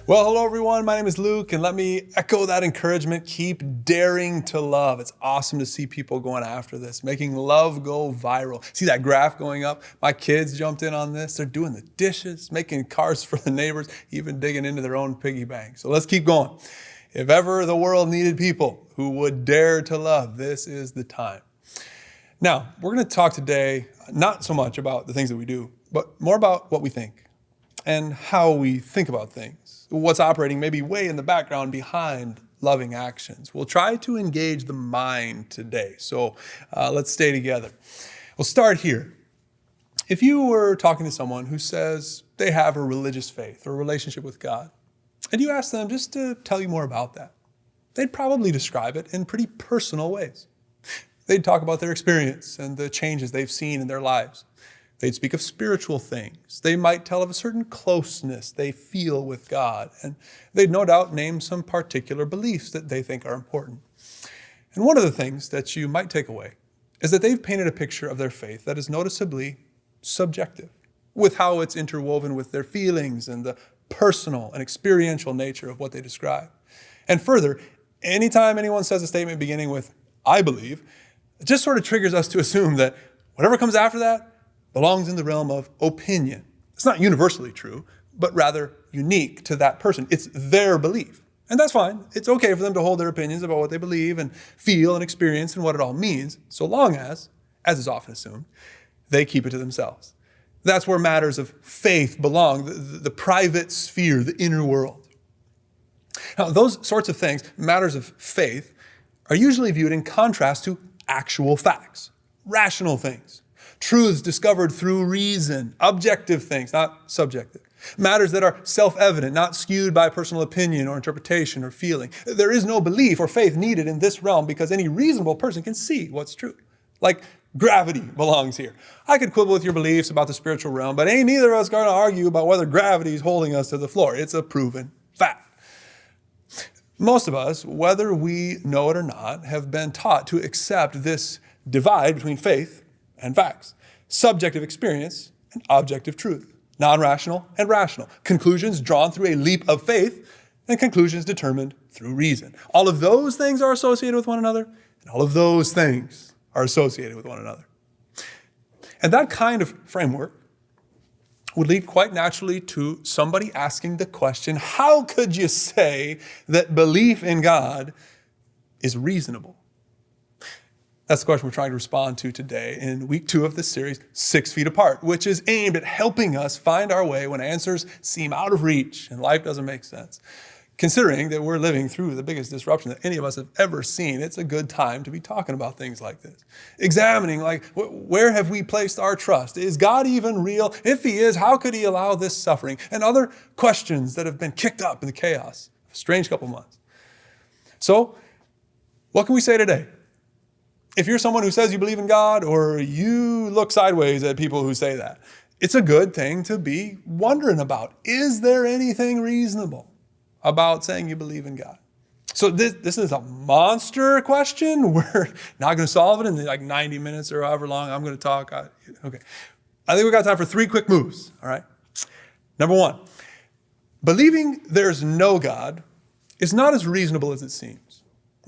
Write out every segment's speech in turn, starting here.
Well, hello everyone. My name is Luke, and let me echo that encouragement. Keep daring to love. It's awesome to see people going after this, making love go viral. See that graph going up? My kids jumped in on this. They're doing the dishes, making cars for the neighbors, even digging into their own piggy bank. So let's keep going. If ever the world needed people who would dare to love, this is the time. Now, we're going to talk today not so much about the things that we do, but more about what we think and how we think about things. What's operating maybe way in the background behind loving actions. We'll try to engage the mind today. So let's stay together. We'll start here. If you were talking to someone who says they have a religious faith or a relationship with God, and you ask them just to tell you more about that, they'd probably describe it in pretty personal ways. They'd talk about their experience and the changes they've seen in their lives. They'd speak of spiritual things. They might tell of a certain closeness they feel with God. And they'd no doubt name some particular beliefs that they think are important. And one of the things that you might take away is that they've painted a picture of their faith that is noticeably subjective, with how it's interwoven with their feelings and the personal and experiential nature of what they describe. And further, anytime anyone says a statement beginning with, "I believe," it just sort of triggers us to assume that whatever comes after that belongs in the realm of opinion. It's not universally true, but rather unique to that person. It's their belief. And that's fine. It's okay for them to hold their opinions about what they believe and feel and experience and what it all means, so long as is often assumed, they keep it to themselves. That's where matters of faith belong, the private sphere, the inner world. Now, those sorts of things, matters of faith, are usually viewed in contrast to actual facts, rational things. Truths discovered through reason, objective things, not subjective. Matters that are self-evident, not skewed by personal opinion or interpretation or feeling. There is no belief or faith needed in this realm because any reasonable person can see what's true. Like gravity belongs here. I could quibble with your beliefs about the spiritual realm, but ain't neither of us going to argue about whether gravity is holding us to the floor. It's a proven fact. Most of us, whether we know it or not, have been taught to accept this divide between faith and facts, subjective experience and objective truth, non-rational and rational, conclusions drawn through a leap of faith and conclusions determined through reason. All of those things are associated with one another, and all of those things are associated with one another. And that kind of framework would lead quite naturally to somebody asking the question, how could you say that belief in God is reasonable? That's the question we're trying to respond to today in week 2 of this series, 6 Feet Apart, which is aimed at helping us find our way when answers seem out of reach and life doesn't make sense. Considering that we're living through the biggest disruption that any of us have ever seen, it's a good time to be talking about things like this. Examining, where have we placed our trust? Is God even real? If he is, how could he allow this suffering? And other questions that have been kicked up in the chaos of a strange couple months. So, what can we say today? If you're someone who says you believe in God, or you look sideways at people who say that, it's a good thing to be wondering about. Is there anything reasonable about saying you believe in God? So this is a monster question. We're not going to solve it in 90 minutes or however long I'm going to talk. Okay. I think we got time for 3 quick moves. All right. Number 1, believing there's no God is not as reasonable as it seems.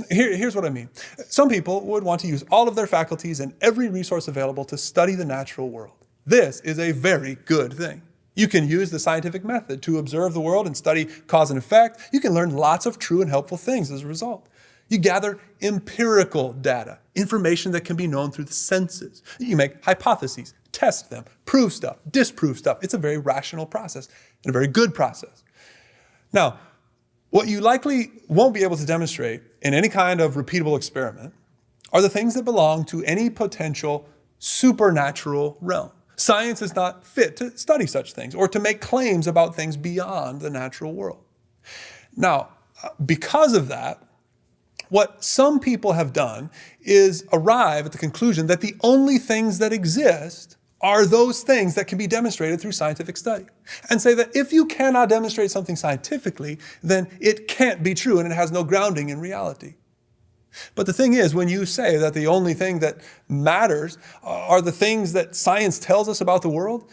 Here's what I mean. Some people would want to use all of their faculties and every resource available to study the natural world. This is a very good thing. You can use the scientific method to observe the world and study cause and effect. You can learn lots of true and helpful things as a result. You gather empirical data, information that can be known through the senses. You make hypotheses, test them, prove stuff, disprove stuff. It's a very rational process and a very good process. Now, what you likely won't be able to demonstrate in any kind of repeatable experiment are the things that belong to any potential supernatural realm. Science is not fit to study such things or to make claims about things beyond the natural world. Now, because of that, what some people have done is arrive at the conclusion that the only things that exist are those things that can be demonstrated through scientific study. And say that if you cannot demonstrate something scientifically, then it can't be true and it has no grounding in reality. But the thing is, when you say that the only thing that matters are the things that science tells us about the world,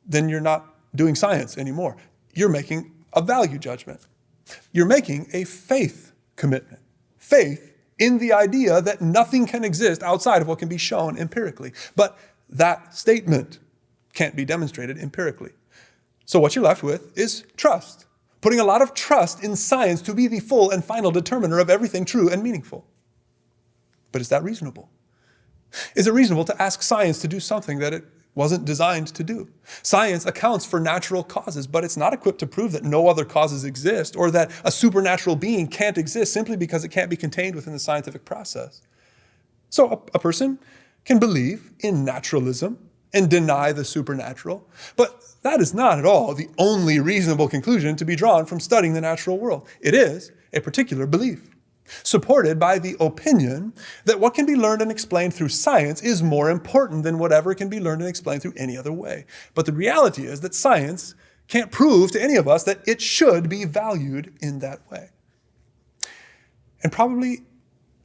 then you're not doing science anymore. You're making a value judgment. You're making a faith commitment. Faith in the idea that nothing can exist outside of what can be shown empirically. But that statement can't be demonstrated empirically. So what you're left with is trust. Putting a lot of trust in science to be the full and final determiner of everything true and meaningful. But is that reasonable? Is it reasonable to ask science to do something that it wasn't designed to do? Science accounts for natural causes, but it's not equipped to prove that no other causes exist or that a supernatural being can't exist simply because it can't be contained within the scientific process. So a person can believe in naturalism and deny the supernatural, but that is not at all the only reasonable conclusion to be drawn from studying the natural world. It is a particular belief, supported by the opinion that what can be learned and explained through science is more important than whatever can be learned and explained through any other way. But the reality is that science can't prove to any of us that it should be valued in that way. And probably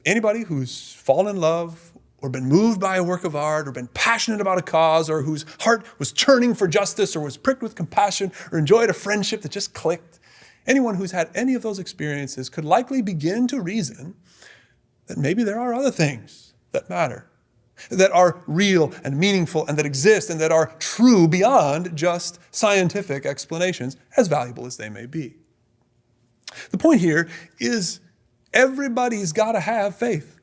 anybody who's fallen in love or been moved by a work of art or been passionate about a cause or whose heart was churning for justice or was pricked with compassion or enjoyed a friendship that just clicked, anyone who's had any of those experiences could likely begin to reason that maybe there are other things that matter, that are real and meaningful and that exist and that are true beyond just scientific explanations, as valuable as they may be. The point here is everybody's got to have faith,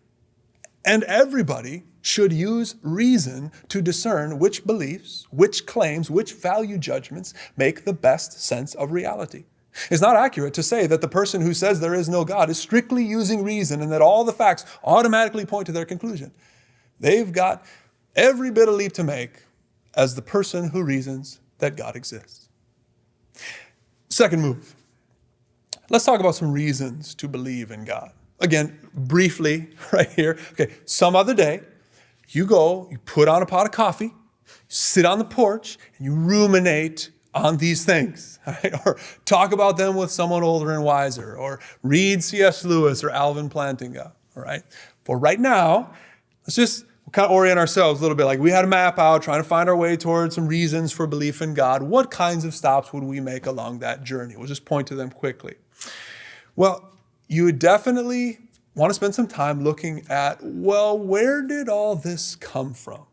and everybody should use reason to discern which beliefs, which claims, which value judgments make the best sense of reality. It's not accurate to say that the person who says there is no God is strictly using reason and that all the facts automatically point to their conclusion. They've got every bit of leap to make as the person who reasons that God exists. Second move. Let's talk about some reasons to believe in God. Again, briefly, right here. Okay, some other day, you go, you put on a pot of coffee, sit on the porch, and you ruminate on these things, right? Or talk about them with someone older and wiser, or read C.S. Lewis or Alvin Plantinga, all right? For right now, let's just kind of orient ourselves a little bit. Like we had a map out, trying to find our way towards some reasons for belief in God. What kinds of stops would we make along that journey? We'll just point to them quickly. Well, you would definitely want to spend some time looking at, well, where did all this come from?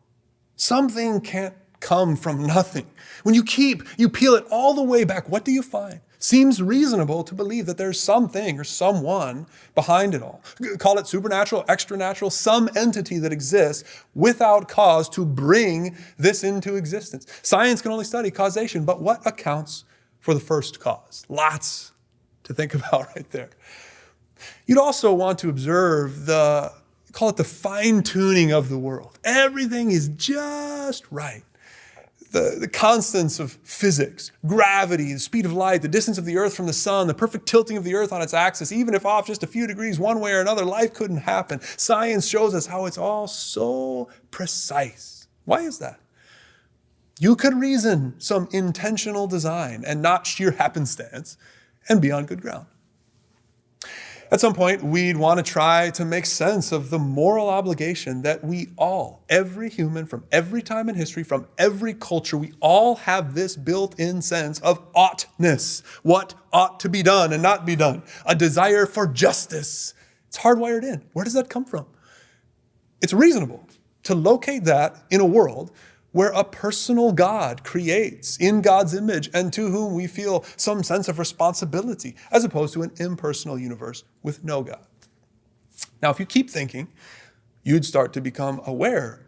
Something can't come from nothing. When you peel it all the way back, what do you find? Seems reasonable to believe that there's something or someone behind it all. Call it supernatural, extranatural, some entity that exists without cause to bring this into existence. Science can only study causation, but what accounts for the first cause? Lots to think about right there. You'd also want to observe call it the fine-tuning of the world. Everything is just right. The constants of physics, gravity, the speed of light, the distance of the earth from the sun, the perfect tilting of the earth on its axis, even if off just a few degrees one way or another, life couldn't happen. Science shows us how it's all so precise. Why is that? You could reason some intentional design and not sheer happenstance and be on good ground. At some point, we'd want to try to make sense of the moral obligation that we all, every human from every time in history, from every culture, we all have this built-in sense of oughtness, what ought to be done and not be done, a desire for justice. It's hardwired in. Where does that come from? It's reasonable to locate that in a world where a personal God creates in God's image and to whom we feel some sense of responsibility, as opposed to an impersonal universe with no God. Now, if you keep thinking, you'd start to become aware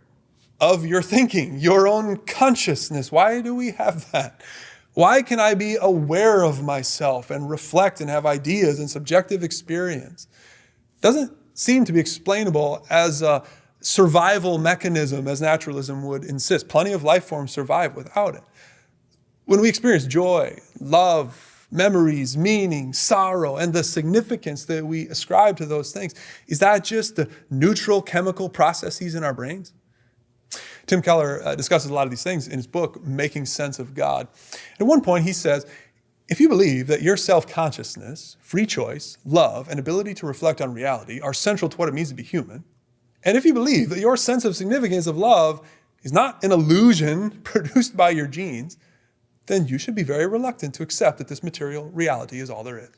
of your thinking, your own consciousness. Why do we have that? Why can I be aware of myself and reflect and have ideas and subjective experience? Doesn't seem to be explainable as a survival mechanism as naturalism would insist. Plenty of life forms survive without it. When we experience joy, love, memories, meaning, sorrow, and the significance that we ascribe to those things, is that just the neutral chemical processes in our brains? Tim Keller discusses a lot of these things in his book, Making Sense of God. At one point, he says, if you believe that your self-consciousness, free choice, love, and ability to reflect on reality are central to what it means to be human, and if you believe that your sense of significance of love is not an illusion produced by your genes, then you should be very reluctant to accept that this material reality is all there is.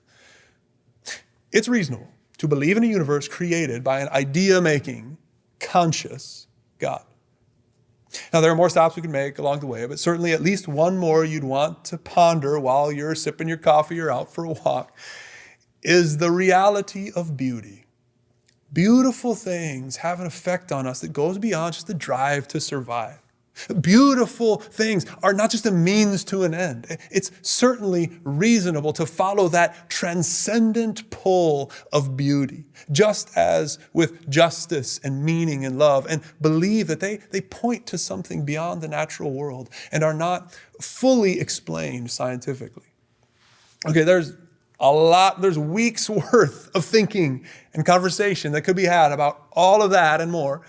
It's reasonable to believe in a universe created by an idea-making, conscious God. Now, there are more stops we can make along the way, but certainly at least one more you'd want to ponder while you're sipping your coffee or out for a walk is the reality of beauty. Beautiful things have an effect on us that goes beyond just the drive to survive. Beautiful things are not just a means to an end. It's certainly reasonable to follow that transcendent pull of beauty, just as with justice and meaning and love, and believe that they point to something beyond the natural world and are not fully explained scientifically. Okay, there's weeks worth of thinking and conversation that could be had about all of that and more.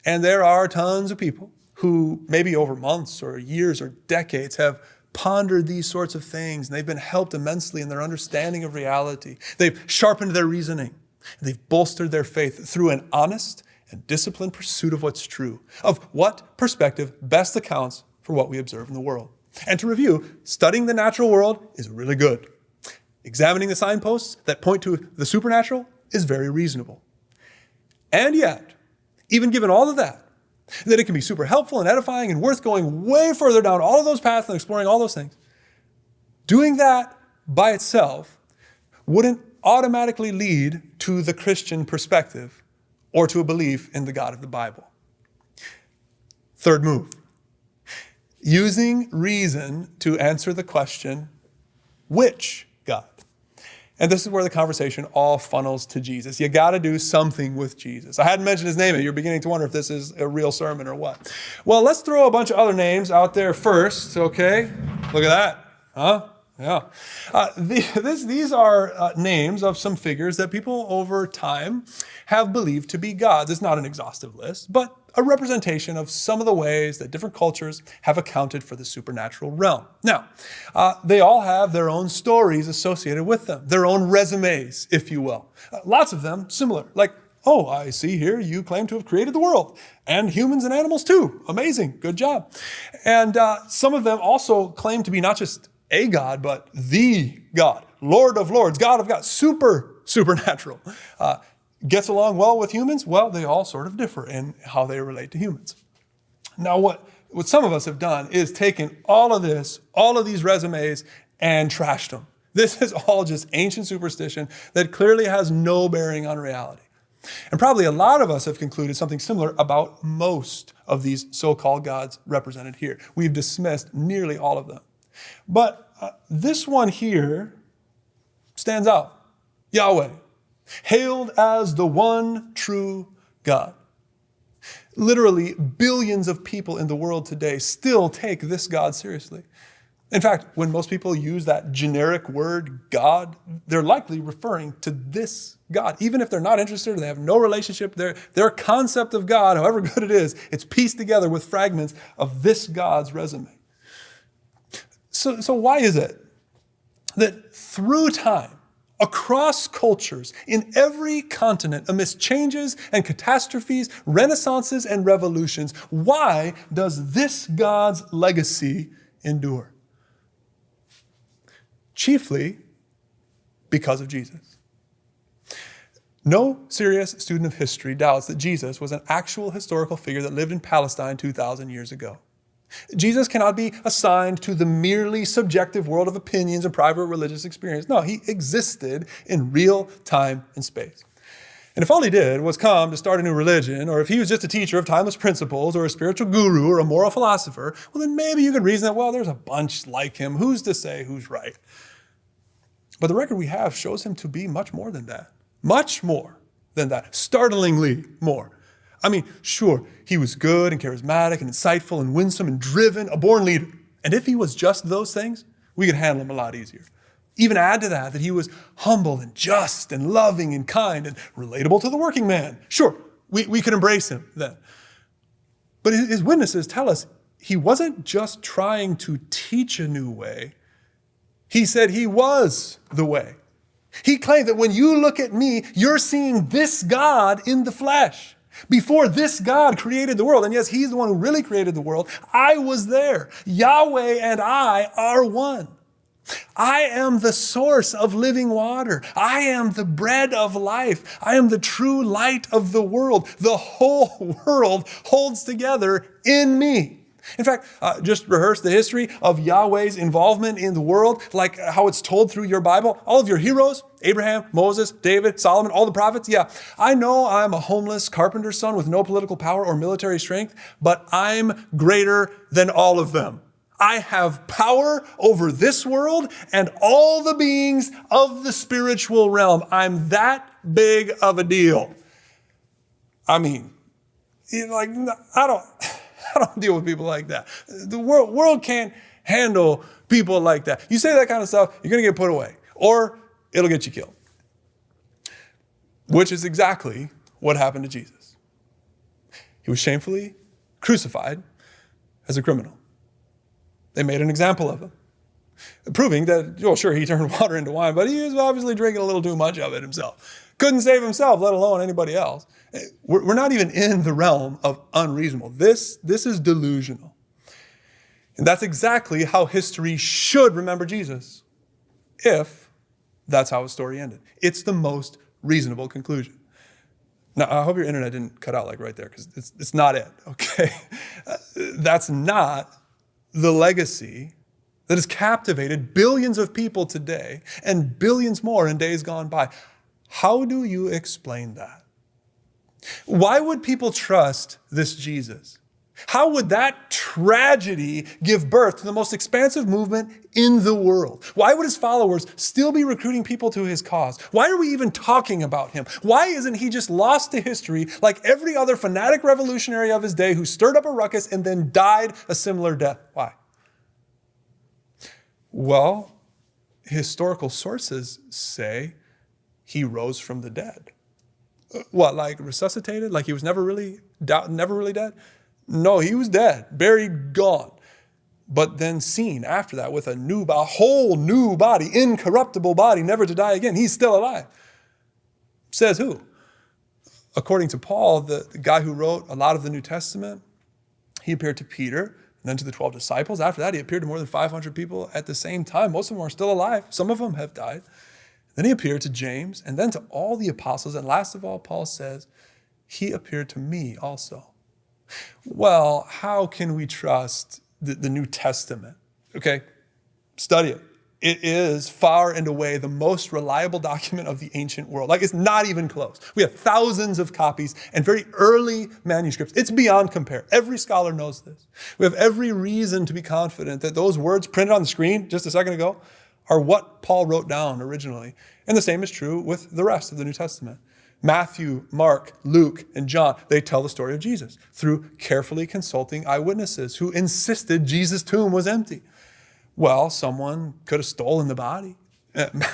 And there are tons of people who maybe over months or years or decades have pondered these sorts of things, and they've been helped immensely in their understanding of reality. They've sharpened their reasoning. They've bolstered their faith through an honest and disciplined pursuit of what's true, of what perspective best accounts for what we observe in the world. And to review, studying the natural world is really good. Examining the signposts that point to the supernatural is very reasonable. And yet, even given all of that it can be super helpful and edifying and worth going way further down all of those paths and exploring all those things, doing that by itself wouldn't automatically lead to the Christian perspective or to a belief in the God of the Bible. Third move, using reason to answer the question, which God? And this is where the conversation all funnels to Jesus. You got to do something with Jesus. I hadn't mentioned his name yet. You're beginning to wonder if this is a real sermon or what. Well, let's throw a bunch of other names out there first, okay? Look at that. Huh? Yeah. These are names of some figures that people over time have believed to be gods. It's not an exhaustive list, but a representation of some of the ways that different cultures have accounted for the supernatural realm. Now, they all have their own stories associated with them, their own resumes, if you will. Lots of them similar, like, oh, I see here you claim to have created the world, and humans and animals too. Amazing, good job. And some of them also claim to be not just a God, but the God, Lord of Lords, God of gods, supernatural. Gets along well with humans? Well, they all sort of differ in how they relate to humans. Now, what some of us have done is taken all of these resumes, and trashed them. This is all just ancient superstition that clearly has no bearing on reality. And probably a lot of us have concluded something similar about most of these so-called gods represented here. We've dismissed nearly all of them. But this one here stands out. Yahweh, hailed as the one true God. Literally, billions of people in the world today still take this God seriously. In fact, when most people use that generic word God, they're likely referring to this God. Even if they're not interested or they have no relationship, their concept of God, however good it is, it's pieced together with fragments of this God's resume. So why is it that through time, across cultures, in every continent, amidst changes and catastrophes, renaissances and revolutions, why does this God's legacy endure? Chiefly because of Jesus. No serious student of history doubts that Jesus was an actual historical figure that lived in Palestine 2,000 years ago. Jesus cannot be assigned to the merely subjective world of opinions and private religious experience. No, he existed in real time and space. And if all he did was come to start a new religion, or if he was just a teacher of timeless principles, or a spiritual guru, or a moral philosopher, well, then maybe you could reason that, well, there's a bunch like him. Who's to say who's right? But the record we have shows him to be much more than that. Much more than that. Startlingly more. I mean, sure, he was good and charismatic and insightful and winsome and driven, a born leader. And if he was just those things, we could handle him a lot easier. Even add to that he was humble and just and loving and kind and relatable to the working man. Sure, we could embrace him then. But his witnesses tell us he wasn't just trying to teach a new way. He said he was the way. He claimed that when you look at me, you're seeing this God in the flesh. Before this God created the world, and yes, he's the one who really created the world, I was there. Yahweh and I are one. I am the source of living water. I am the bread of life. I am the true light of the world. The whole world holds together in me. In fact, just rehearse the history of Yahweh's involvement in the world, like how it's told through your Bible. All of your heroes, Abraham, Moses, David, Solomon, all the prophets. Yeah, I know I'm a homeless carpenter's son with no political power or military strength, but I'm greater than all of them. I have power over this world and all the beings of the spiritual realm. I'm that big of a deal. I mean, I don't deal with people like that. The world can't handle people like that. You say that kind of stuff, you're going to get put away, or it'll get you killed. Which is exactly what happened to Jesus. He was shamefully crucified as a criminal. They made an example of him, proving that, sure, he turned water into wine, but he was obviously drinking a little too much of it himself. Couldn't save himself, let alone anybody else. We're not even in the realm of unreasonable. This is delusional. And that's exactly how history should remember Jesus, if that's how his story ended. It's the most reasonable conclusion. Now, I hope your internet didn't cut out like right there, because it's not it, okay? That's not the legacy that has captivated billions of people today and billions more in days gone by. How do you explain that? Why would people trust this Jesus? How would that tragedy give birth to the most expansive movement in the world? Why would his followers still be recruiting people to his cause? Why are we even talking about him? Why isn't he just lost to history like every other fanatic revolutionary of his day who stirred up a ruckus and then died a similar death? Why? Well, historical sources say he rose from the dead. What, like resuscitated? Like he was never really dead? No, he was dead, buried, gone. But then seen after that with a whole new body, incorruptible body, never to die again. He's still alive. Says who? According to Paul, the guy who wrote a lot of the New Testament, he appeared to Peter, and then to the 12 disciples. After that, he appeared to more than 500 people at the same time. Most of them are still alive. Some of them have died. Then he appeared to James, and then to all the apostles. And last of all, Paul says, he appeared to me also. Well, how can we trust the New Testament? Okay, study it. It is far and away the most reliable document of the ancient world. Like, it's not even close. We have thousands of copies and very early manuscripts. It's beyond compare. Every scholar knows this. We have every reason to be confident that those words printed on the screen just a second ago are what Paul wrote down originally. And the same is true with the rest of the New Testament. Matthew, Mark, Luke, and John, they tell the story of Jesus through carefully consulting eyewitnesses who insisted Jesus' tomb was empty. Well, someone could have stolen the body.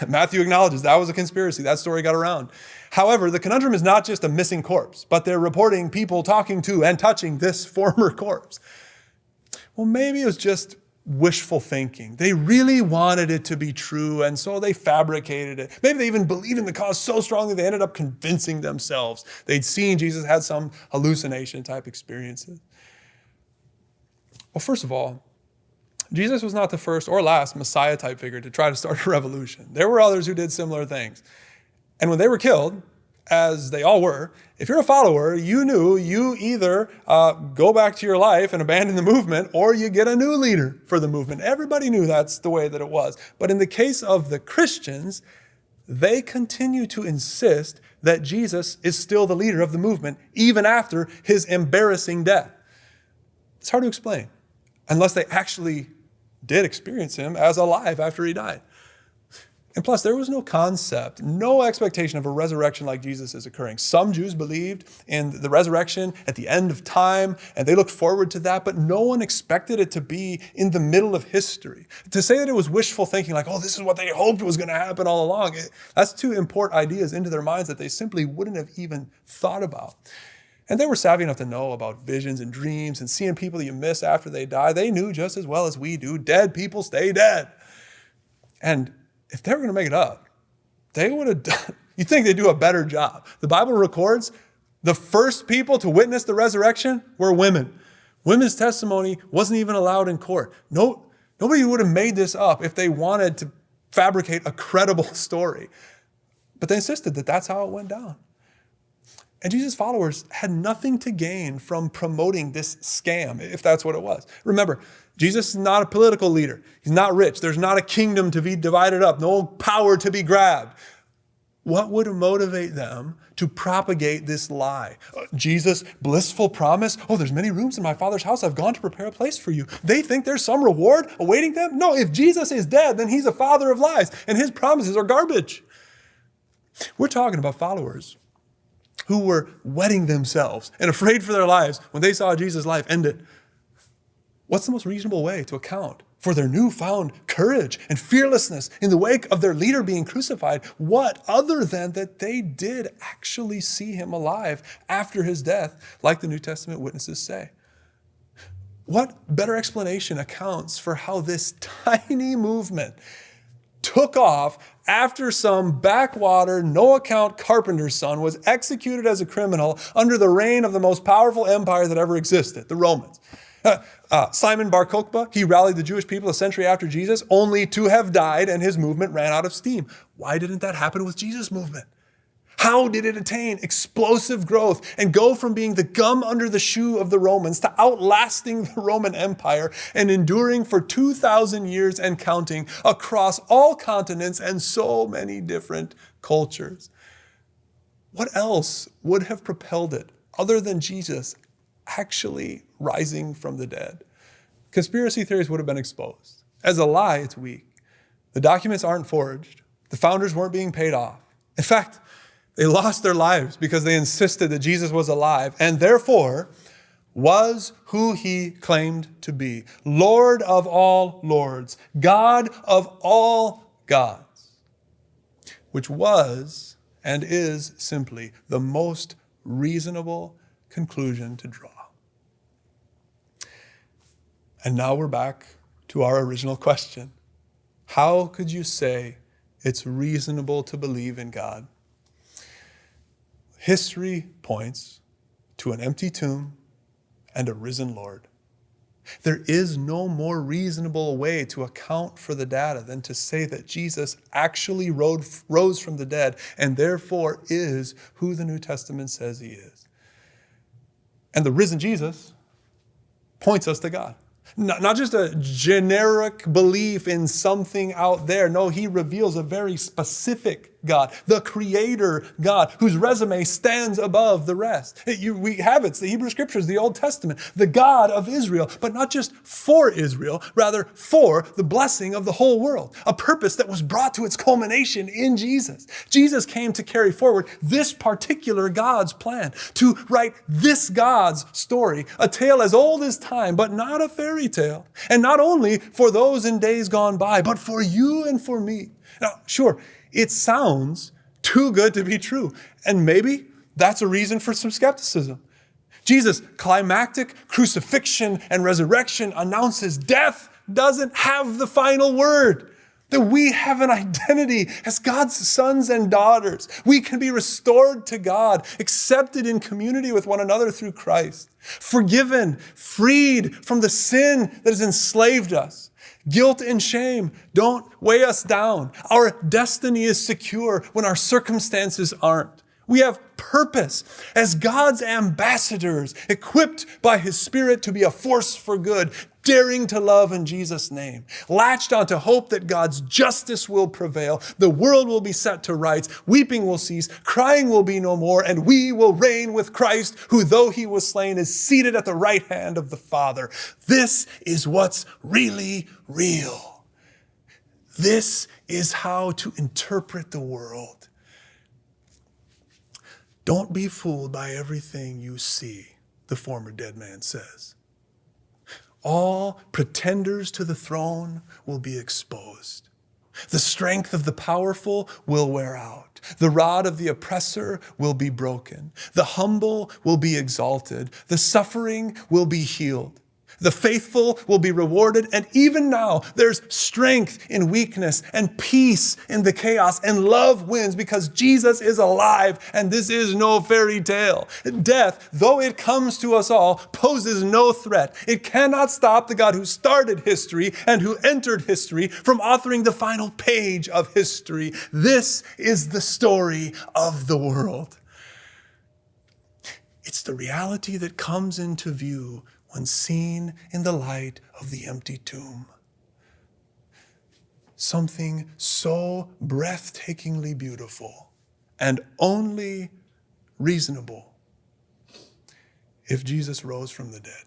Matthew acknowledges that was a conspiracy. That story got around. However, the conundrum is not just a missing corpse, but they're reporting people talking to and touching this former corpse. Well, maybe it was just wishful thinking. They really wanted it to be true, and so they fabricated it. Maybe they even believed in the cause so strongly they ended up convincing themselves they'd seen Jesus, had some hallucination type experiences. Well, first of all, Jesus was not the first or last Messiah type figure to try to start a revolution. There were others who did similar things. And when they were killed, as they all were, if you're a follower, you knew you either go back to your life and abandon the movement, or you get a new leader for the movement. Everybody knew that's the way that it was. But in the case of the Christians, they continue to insist that Jesus is still the leader of the movement, even after his embarrassing death. It's hard to explain, unless they actually did experience him as alive after he died. And plus, there was no concept, no expectation of a resurrection like Jesus is occurring. Some Jews believed in the resurrection at the end of time, and they looked forward to that, but no one expected it to be in the middle of history. To say that it was wishful thinking, like, oh, this is what they hoped was going to happen all along, that's to import ideas into their minds that they simply wouldn't have even thought about. And they were savvy enough to know about visions and dreams and seeing people that you miss after they die. They knew just as well as we do, dead people stay dead. And if they were going to make it up, they would have done, you'd think they'd do a better job. The Bible records The first people to witness the resurrection were women. Women's testimony wasn't even allowed in court. Nobody would have made this up if they wanted to fabricate a credible story. But they insisted that that's how it went down. And Jesus' followers had nothing to gain from promoting this scam, if that's what it was. Remember, Jesus is not a political leader. He's not rich. There's not a kingdom to be divided up, no power to be grabbed. What would motivate them to propagate this lie? Jesus' blissful promise, there's many rooms in my Father's house. I've gone to prepare a place for you. They think there's some reward awaiting them? No, if Jesus is dead, then he's a father of lies, and his promises are garbage. We're talking about followers who were wetting themselves and afraid for their lives when they saw Jesus' life ended. What's the most reasonable way to account for their newfound courage and fearlessness in the wake of their leader being crucified? What other than that they did actually see him alive after his death, like the New Testament witnesses say? What better explanation accounts for how this tiny movement took off after some backwater, no-account carpenter's son was executed as a criminal under the reign of the most powerful empire that ever existed, the Romans? Simon Bar Kokhba, he rallied the Jewish people a century after Jesus, only to have died, and his movement ran out of steam. Why didn't that happen with Jesus' movement? How did it attain explosive growth and go from being the gum under the shoe of the Romans to outlasting the Roman Empire and enduring for 2,000 years and counting across all continents and so many different cultures? What else would have propelled it other than Jesus actually rising from the dead? Conspiracy theories would have been exposed. As a lie, it's weak. The documents aren't forged. The founders weren't being paid off. In fact, they lost their lives because they insisted that Jesus was alive and therefore was who he claimed to be. Lord of all lords, God of all gods, which was and is simply the most reasonable conclusion to draw. And now we're back to our original question. How could you say it's reasonable to believe in God? History points to an empty tomb and a risen Lord. There is no more reasonable way to account for the data than to say that Jesus actually rose from the dead and therefore is who the New Testament says he is. And the risen Jesus points us to God. Not just a generic belief in something out there. No, he reveals a very specific God, the creator God, whose resume stands above the rest. We have it. It's the Hebrew Scriptures, the Old Testament, the God of Israel, but not just for Israel, rather for the blessing of the whole world, a purpose that was brought to its culmination in Jesus. Jesus came to carry forward this particular God's plan, to write this God's story, a tale as old as time, but not a fairy tale. And not only for those in days gone by, but for you and for me. Now, sure, it sounds too good to be true. And maybe that's a reason for some skepticism. Jesus' climactic crucifixion and resurrection announces death doesn't have the final word. That we have an identity as God's sons and daughters. We can be restored to God, accepted in community with one another through Christ, forgiven, freed from the sin that has enslaved us. Guilt and shame don't weigh us down. Our destiny is secure when our circumstances aren't. We have purpose as God's ambassadors, equipped by his Spirit to be a force for good, daring to love in Jesus' name, latched onto hope that God's justice will prevail, the world will be set to rights, weeping will cease, crying will be no more, and we will reign with Christ, who though he was slain is seated at the right hand of the Father. This is what's really real. This is how to interpret the world. Don't be fooled by everything you see, the former dead man says. All pretenders to the throne will be exposed. The strength of the powerful will wear out. The rod of the oppressor will be broken. The humble will be exalted. The suffering will be healed. The faithful will be rewarded, and even now there's strength in weakness and peace in the chaos, and love wins because Jesus is alive, and this is no fairy tale. Death, though it comes to us all, poses no threat. It cannot stop the God who started history and who entered history from authoring the final page of history. This is the story of the world. It's the reality that comes into view when seen in the light of the empty tomb. Something so breathtakingly beautiful and only reasonable if Jesus rose from the dead.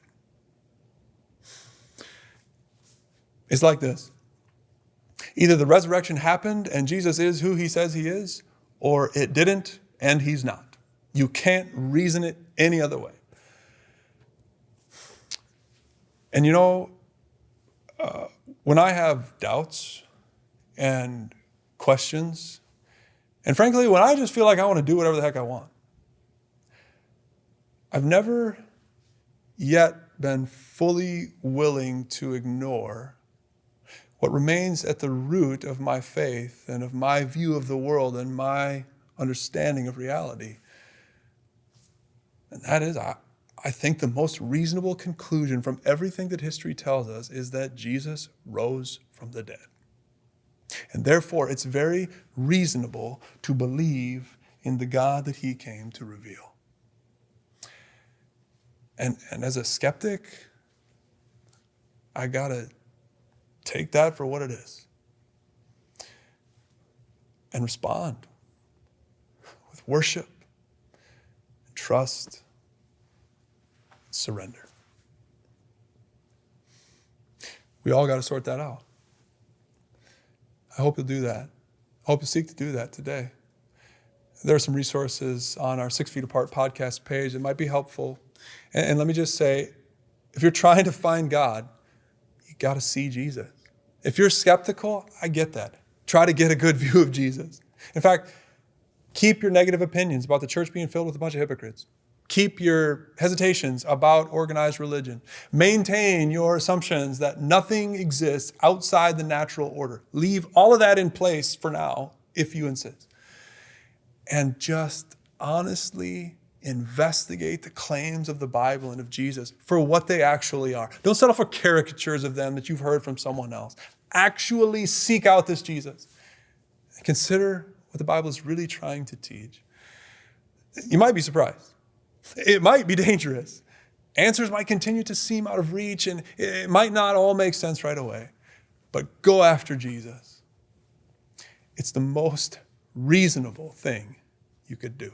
It's like this. Either the resurrection happened and Jesus is who he says he is, or it didn't and he's not. You can't reason it any other way. And when I have doubts and questions, and frankly, when I just feel like I want to do whatever the heck I want, I've never yet been fully willing to ignore what remains at the root of my faith and of my view of the world and my understanding of reality. And that is, I think the most reasonable conclusion from everything that history tells us is that Jesus rose from the dead. And therefore, it's very reasonable to believe in the God that he came to reveal. And as a skeptic, I gotta take that for what it is and respond with worship, and trust, surrender. We all got to sort that out. I hope you'll do that. I hope you'll seek to do that today. There are some resources on our 6 Feet Apart podcast page that might be helpful. And let me just say, if you're trying to find God, you got to see Jesus. If you're skeptical, I get that. Try to get a good view of Jesus. In fact, keep your negative opinions about the church being filled with a bunch of hypocrites. Keep your hesitations about organized religion. Maintain your assumptions that nothing exists outside the natural order. Leave all of that in place for now, if you insist. And just honestly investigate the claims of the Bible and of Jesus for what they actually are. Don't settle for caricatures of them that you've heard from someone else. Actually seek out this Jesus. And consider what the Bible is really trying to teach. You might be surprised. It might be dangerous. Answers might continue to seem out of reach, and it might not all make sense right away. But go after Jesus. It's the most reasonable thing you could do.